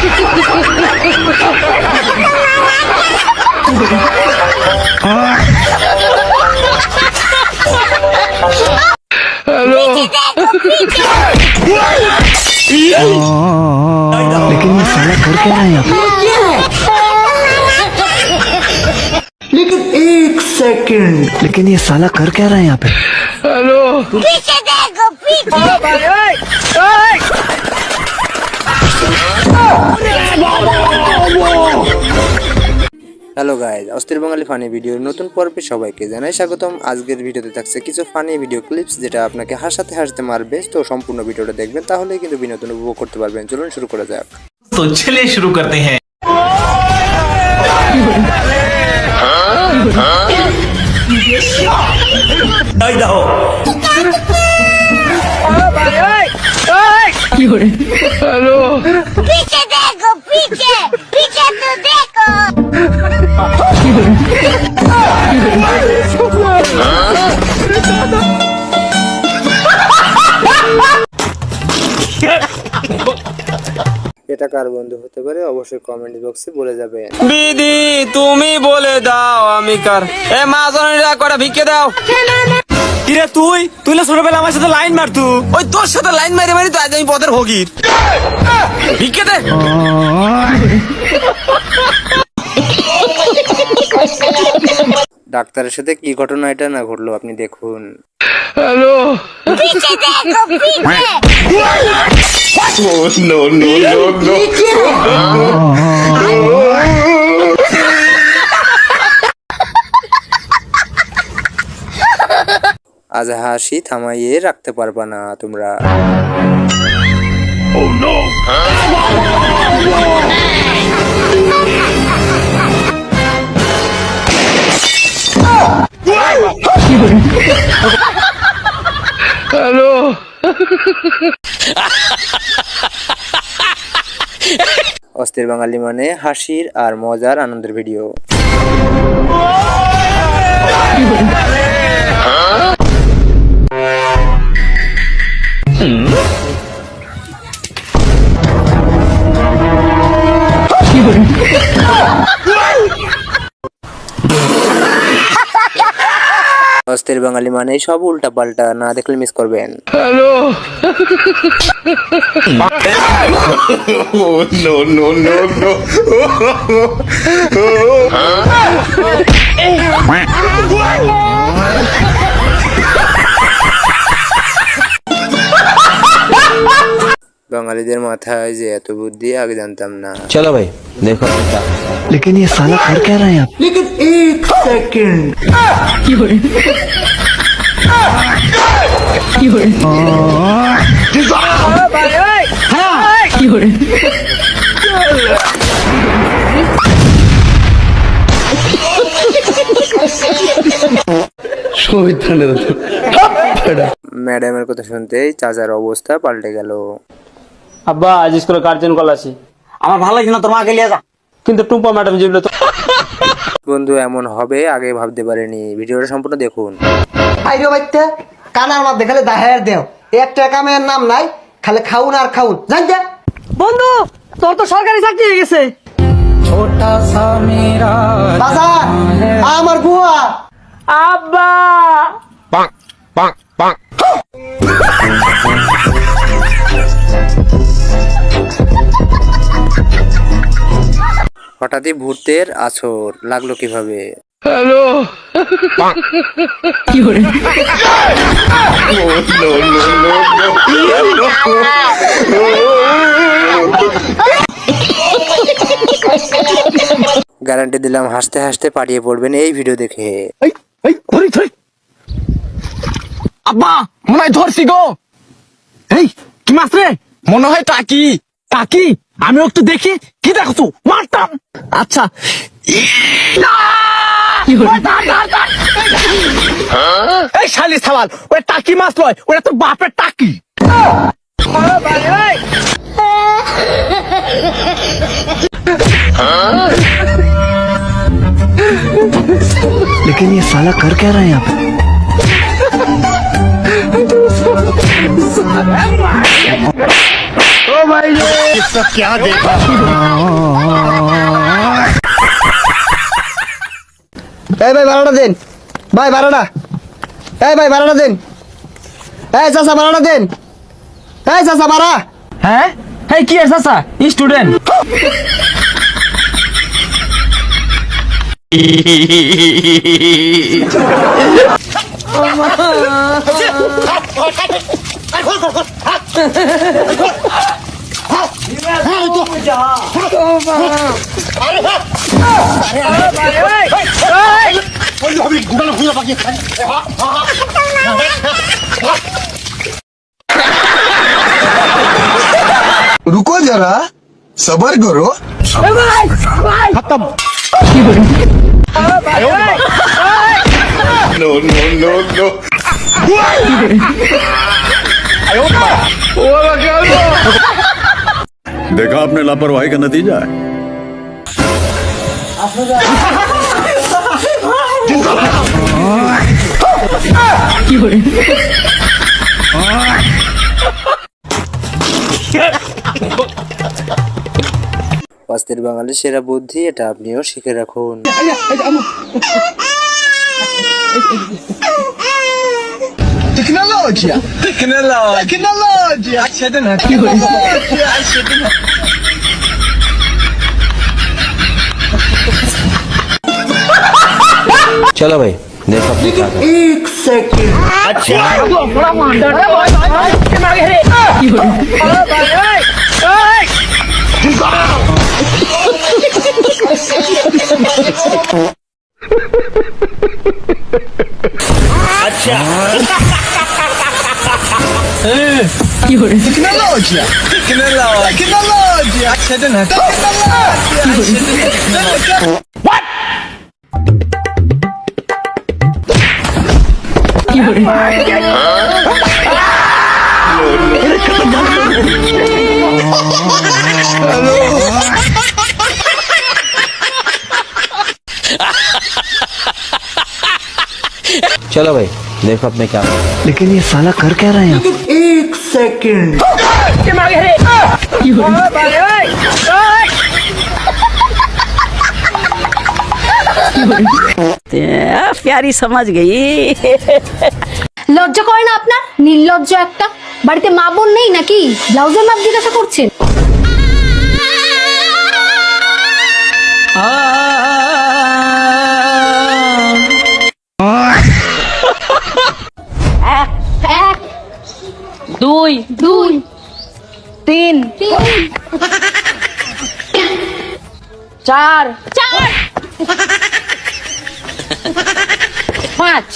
Hello लेकिन ये साला कर क्या रहा है यहाँ पे? लेकिन एक सेकंड, लेकिन ये साला कर क्या रहा है यहाँ पे? हेलो पीछे देखो पीछे। হ্যালো গাইজ, অস্থির বাঙালি ফানি ভিডিওর নতুন পর্বে সবাইকে জানাই স্বাগতম। আজকের ভিডিওতে থাকছে কিছু ফানি ভিডিও ক্লিপস যেটা আপনাকে হাসাতে হাসতে মারবে। তো সম্পূর্ণ ভিডিওটা দেখবেন, তাহলেই কিন্তু বিনোদন উপভোগ করতে পারবেন। চলুন শুরু করা যাক। तो चलिए शुरू करते हैं। हेलो पीछे देखो पीछे पीछे तो देखो। এটা কার বন্ধু হতে পারে অবশ্যই কমেন্ট বক্সে বলে যাবেন। দিদি তুমি বলে দাও আমি কার। এ মা জননীরা কটা ভিক্ষে দাও। কিরে তুই না ছোটবেলা আমার সাথে লাইন মারতু, ওই তোর সাথে লাইন মারি মারি তো আজ আমি পথের ভোগীর। ভিক্ষে দে। ডাক্তারের সাথে কি ঘটনা এটা না ঘটলো আপনি দেখুন। हेलो पीछे देखो पीछे। আজ হাসি থামাইয়ে রাখতে পারবা না তোমরা। हेलो অস্থির বাঙালি মানে হাসির আর মজার আনন্দের ভিডিও। অস্থির বাঙালি মানে সব উল্টা পাল্টা, না দেখলে মিস করবেন। हेलो বাঙালিদের মাথায় যে এত বুদ্ধি আগে জানতাম না। চলো ভাই দেখো। लेकिन ये साला कर क्या रहा है यहाँ पे? लेकिन एक सेकंड ম্যাডামের কথা শুনতেই চাচার অবস্থা পাল্টে গেল। আব্বা আজ স্কুলে গার্জেন কল আছে। আমার ভালো লাগছে না, তোর মাকে লিয়ে যা। কিন্তু টুম্পা ম্যাডাম যেগুলো তো বন্ধু এমন হবে আগে ভাবতে পারেনি। ভিডিওটা সম্পূর্ণ দেখুন। আইরো বাইতে কানার মধ্যে খালি দাহের দেও, একটা কামের নাম নাই, খালি খাউন আর খাউন। জান যা বন্ধু, তোর তো সরকারি চাকরি হয়ে গেছে। বাজার আমার বুয়া আব্বা হঠাৎই ভূতের আছর লাগলো কিভাবে? हेलो গ্যারান্টি দিলাম হাসতে হাসতে পাঠিয়ে পড়বেন এই ভিডিও দেখে। আব্বা মনে হয় ধরছি গো। এই কি মাছ রে? মনে হয় টাকি। টাকি? আমি একটু দেখি। কি দেখছো? মারতাম। আচ্ছা এই শালি সাওয়াল, ওই টাকি মাছ লয়, ওটা তোর বাপের টাকি। लेकिन ये साला कर क्या रहा है यहाँ पे? এই ভাই ভাড়াটা দেন, ভাই ভাড়াটা, এই ভাই ভাড়াটা দেন, এই চাচা ভাড়াটা দেন, এই চাচা ভাড়া। হ্যাঁ হ্যাঁ কি আছে চাচা স্টুডেন্ট रुको जरा सबर करो देखा आपने लापरवाही का नतीजा है। অস্থির বাঙালির সেরা বুদ্ধি, এটা আপনিও শিখে রাখুন। चलो भाई देखो अपने क्या कर। 1 सेकंड चलो भाई देखो अपने क्या कर। लेकिन ये साला कर क्या रहा है यहाँ पे? 1 सेकंड প্যারি সমাজ গই লজ্জা করে না আপনার? নির্লজ্জ একটা। বাড়িতে মা বোন নেই নাকি? ব্লাউজের মাপ জিজ্ঞাসা করছেন। এক, দুই দুই, তিন তিন, চার চার, 5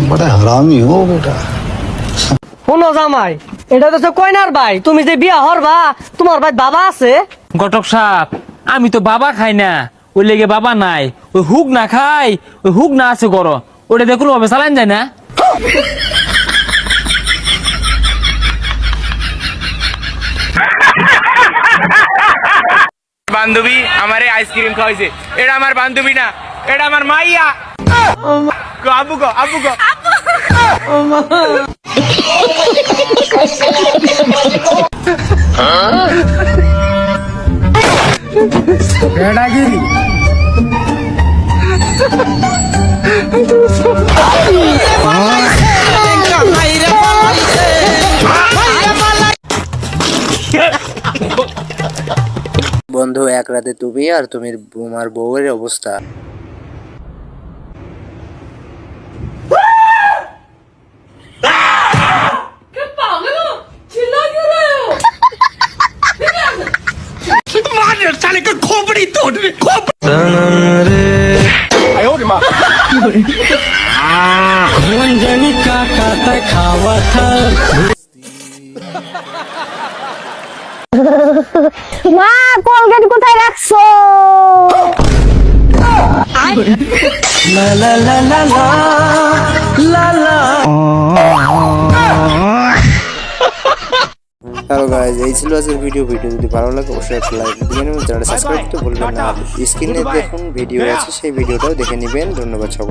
बड़ा हरामी हो बेटा শোনো জামাই, এটা তো কইনার ভাই, তুমি যে বিয়া হরবা তোমার ভাই বাবা আছে? ঘটক সাপ, আমি তো বাবা খাই না, ওই লেগে বাবা নাই। ওই হুক না খাই, ওই হুক না আছে গরো, ওটা দেখুন ভাবে চালান যায় না। বান্ধবী আমারে আইসক্রিম খাওয়াইছে, এটা আমার বান্ধবী না, এটা আমার মাইয়া। আবু গো, আবু গো। বন্ধু, এক রাতে তুমি আর তোমার বউয়ের অবস্থা। মা কলগেট কোথায় রাখছো? হ্যালো গাইজ, এই ছিল আজকের ভিডিও যদি ভালো লাগে অবশ্যই একটা লাইক দিবেন এবং চ্যানেলটা সাবস্ক্রাইব করতে ভুলবেন না। স্ক্রিনে দেখুন ভিডিও আছে, সেই ভিডিওটাও দেখে নেবেন। ধন্যবাদ সবাই।